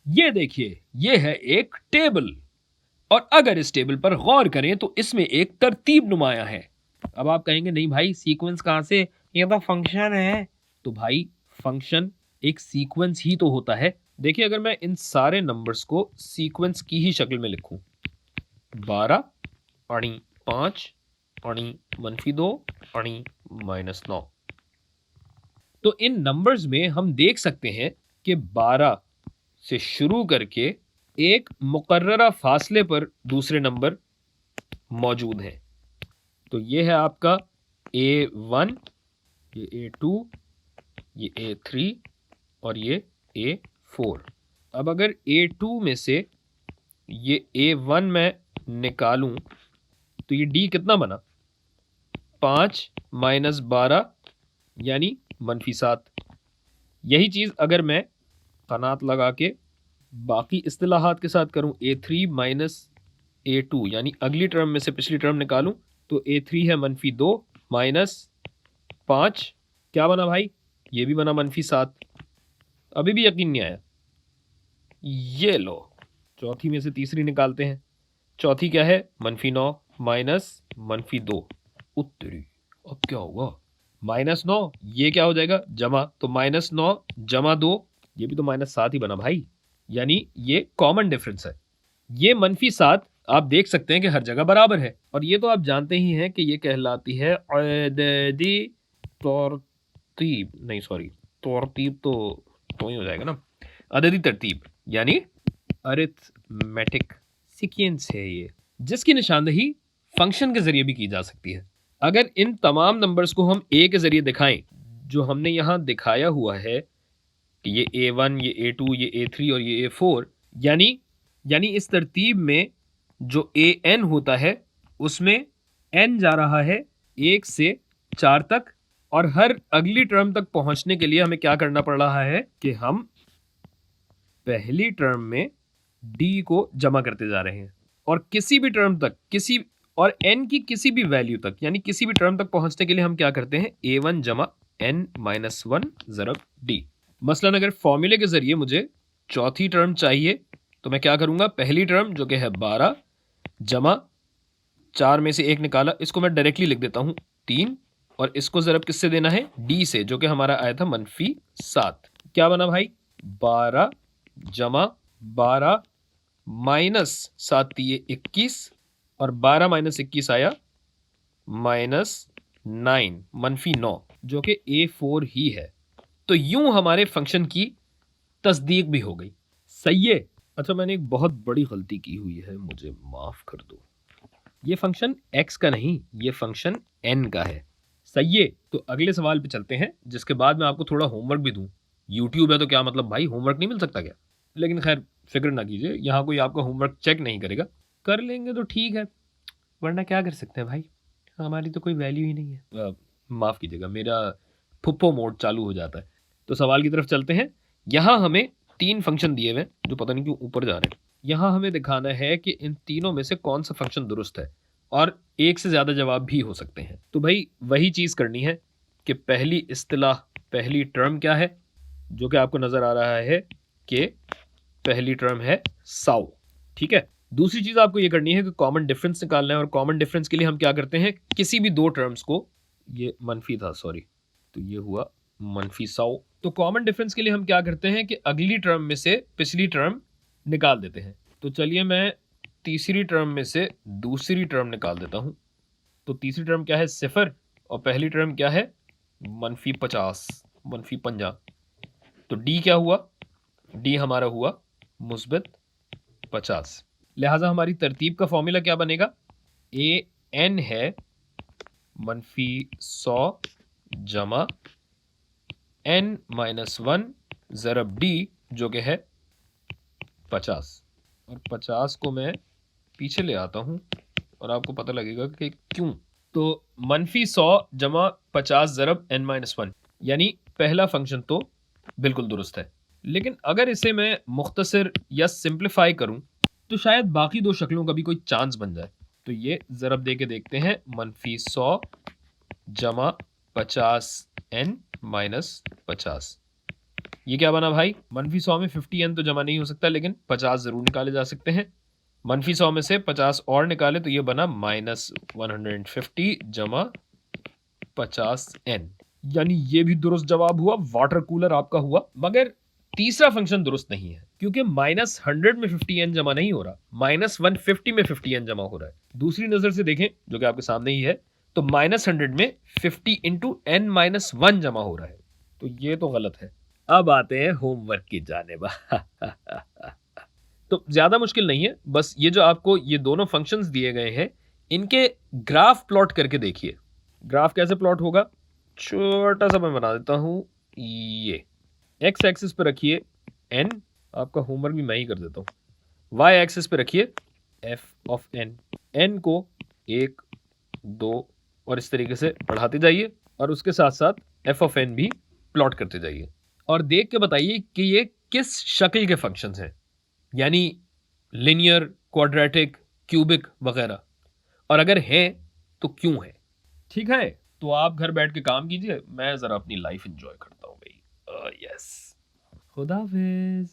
ये देखिए, ये है एक टेबल और अगर इस टेबल पर गौर करें तो इसमें एक तरतीब नुमाया है। अब आप कहेंगे नहीं भाई सीक्वेंस कहां से, ये तो फंक्शन है। तो भाई फंक्शन एक सीक्वेंस ही तो होता है। देखिए अगर मैं इन सारे नंबर्स को सीक्वेंस की ही शक्ल में लिखूं, 12 अणी 5 अणी -2 अणी -9, तो इन नंबर्स में हम देख सकते हैं कि 12 से शुरू करके एक मुकर्ररा फासले पर दूसरे नंबर मौजूद हैं। तो ये है आपका A1, ये A2, ये A3 और ये A4। अब अगर A2 में से ये A1 मैं निकालूं तो ये D कितना बना, 5 - 12 यानी -7। यही चीज अगर मैं कनात लगा के बाकी इस्तिलाहात के साथ करूं, A3 - A2 यानी अगली टर्म में से पिछली टर्म निकालूं तो A3 है -2 -5, क्या बना भाई, ये भी बना -7। अभी भी यकीन नहीं आया, ये लो चौथी में से तीसरी निकालते हैं। चौथी क्या है, -9 -2। उत्तरी अब क्या होगा, -9, ये क्या हो जाएगा जमा, तो -9 जमा 2, ये भी तो -7 ही बना भाई, यानी ये कॉमन डिफरेंस है। ये -7 आप देख सकते हैं कि हर जगह बराबर है और ये तो आप जानते ही हैं कि ये कहलाती है अददी तरतीब, नहीं सॉरी तरतीब तो ही हो जाएगा ना, अददी तरतीब यानी अरिथमेटिक सीक्वेंस है ये, जिसकी निशानदही फंक्शन के जरिए भी की जा सकती है। अगर इन तमाम नंबर्स को हम ए के जरिए दिखाएं, जो हमने यहां दिखाया हुआ है कि ये A1, ये A2, ये A3 और ये A4, यानी इस तरतीब में जो AN होता है उसमें N जा रहा है 1 से 4 तक और हर अगली टर्म तक पहुंचने के लिए हमें क्या करना पड़ रहा है कि हम पहली टर्म में D को जमा करते जा रहे हैं और किसी भी टर्म तक और N की किसी भी वैल्यू तक यानी किसी भी टर्म तक पहुंचने के लिए हम क्या करते हैं, A1 जमा N - 1 ज़रब D। मसलन अगर फॉर्मूले के जरिए मुझे चौथी टर्म चाहिए तो मैं क्या करूंगा, पहली टर्म जो कि है 12 जमा 4 में से 1 निकाला, इसको मैं डायरेक्टली लिख देता हूं 3, और इसको ज़रब किससे देना है, D से, जो कि हमारा आया था -7। क्या बना भाई, 12 जमा 12 -7 दिए 21 और 12 - 21 आया -9 -9, जो कि A4 ही है। तो यूं हमारे फंक्शन की तस्दीक भी हो गई। सही है। अच्छा मैंने एक बहुत बड़ी गलती की हुई है, मुझे माफ कर दो। ये फंक्शन x का नहीं, ये फंक्शन n का है। सही है। तो अगले सवाल पे चलते हैं, जिसके बाद मैं आपको थोड़ा होमवर्क भी दूं। यूट्यूब है तो क्या मतलब भाई, होमवर्क नहीं मिल सकता क्या? लेकिन खैर फिक्र ना कीजिए, यहाँ कोई आपका होमवर्क चेक नहीं करेगा। कर लेंगे तो ठीक है, वरना क्या कर सकते हैं भाई, हमारी तो कोई वैल्यू ही नहीं है। माफ कीजिएगा, मेरा फुप्पो मोड चालू हो जाता है। तो सवाल की तरफ चलते हैं। यहां हमें 3 फंक्शन दिए हुए जो पता नहीं क्यों ऊपर जा रहे हैं। यहां हमें दिखाना है कि इन तीनों में से कौन सा फंक्शन दुरुस्त है, और एक से ज्यादा जवाब भी हो सकते हैं। तो भाई वही चीज करनी है कि पहली इस्तिलाह, पहली टर्म क्या है, जो कि आपको नजर आ रहा है कि पहली टर्म है साउ। ठीक है। दूसरी चीज आपको यह करनी है कि कॉमन डिफरेंस निकालना है, और कॉमन डिफरेंस के लिए हम क्या करते हैं, किसी भी दो टर्म्स को, ये मनफी था सॉरी, तो ये हुआ -100। तो कॉमन डिफरेंस के लिए हम क्या करते हैं कि अगली टर्म में से पिछली टर्म निकाल देते हैं। तो चलिए मैं तीसरी टर्म में से दूसरी टर्म निकाल देता हूं। तो तीसरी टर्म क्या है, 0, और पहली टर्म क्या है, -50 -50। तो डी क्या हुआ, डी हमारा हुआ -50। लिहाजा हमारी तरतीब का फॉर्मूला क्या बनेगा, AN है -100 जमा N - 1 ज़रब D, जो कि है 50। और 50 को मैं पीछे ले आता हूं और आपको पता लगेगा कि क्यों। तो -100 जमा 50 ज़रब N - 1, यानी पहला फंक्शन तो बिल्कुल दुरुस्त है। लेकिन अगर इसे मैं मुख्तसर या सिंप्लीफाई करूं तो शायद बाकी दो शक्लों का भी कोई चांस बन जाए। तो ये ज़रब दे के देखते हैं, -100 जमा 50 N - 50। ये क्या बना भाई, -100 में 50n तो जमा नहीं हो सकता, लेकिन 50 जरूर निकाले जा सकते हैं। -100 में से 50 और निकाले तो ये बना -150 जमा 50n, यानी ये भी दुरुस्त जवाब हुआ, वाटर कूलर आपका हुआ। मगर तीसरा फंक्शन दुरुस्त नहीं है, क्योंकि -100 में 50n जमा नहीं हो रहा, -150 में 50n जमा हो रहा है। दूसरी नजर से देखें, जो कि आपके सामने ही है, तो -100 में 50 इंटू n-1 जमा हो रहा है, तो ये तो गलत है। अब आते हैं होमवर्क की जानिब। तो ज्यादा मुश्किल नहीं है, बस ये जो आपको ये दोनों फंक्शंस दिए गए हैं, इनके ग्राफ प्लॉट करके देखिए। ग्राफ कैसे प्लॉट होगा, छोटा सा मैं बना देता हूं। ये एक्स एक्सिस पे रखिए n, आपका होमवर्क भी मैं ही कर देता हूं। वाई एक्सिस पे रखिए f ऑफ n को 1 2 और इस तरीके से बढ़ाते जाइए, और उसके साथ साथ f ऑफ n भी प्लॉट करते जाइए, और देख के बताइए कि ये किस शक्ल के फंक्शंस हैं, यानी लिनियर, क्वाड्रेटिक, क्यूबिक वगैरह, और अगर है तो क्यों है। ठीक है, तो आप घर बैठ के काम कीजिए, मैं जरा अपनी लाइफ एंजॉय करता हूँ भाई। यस, खुदा हाफिज।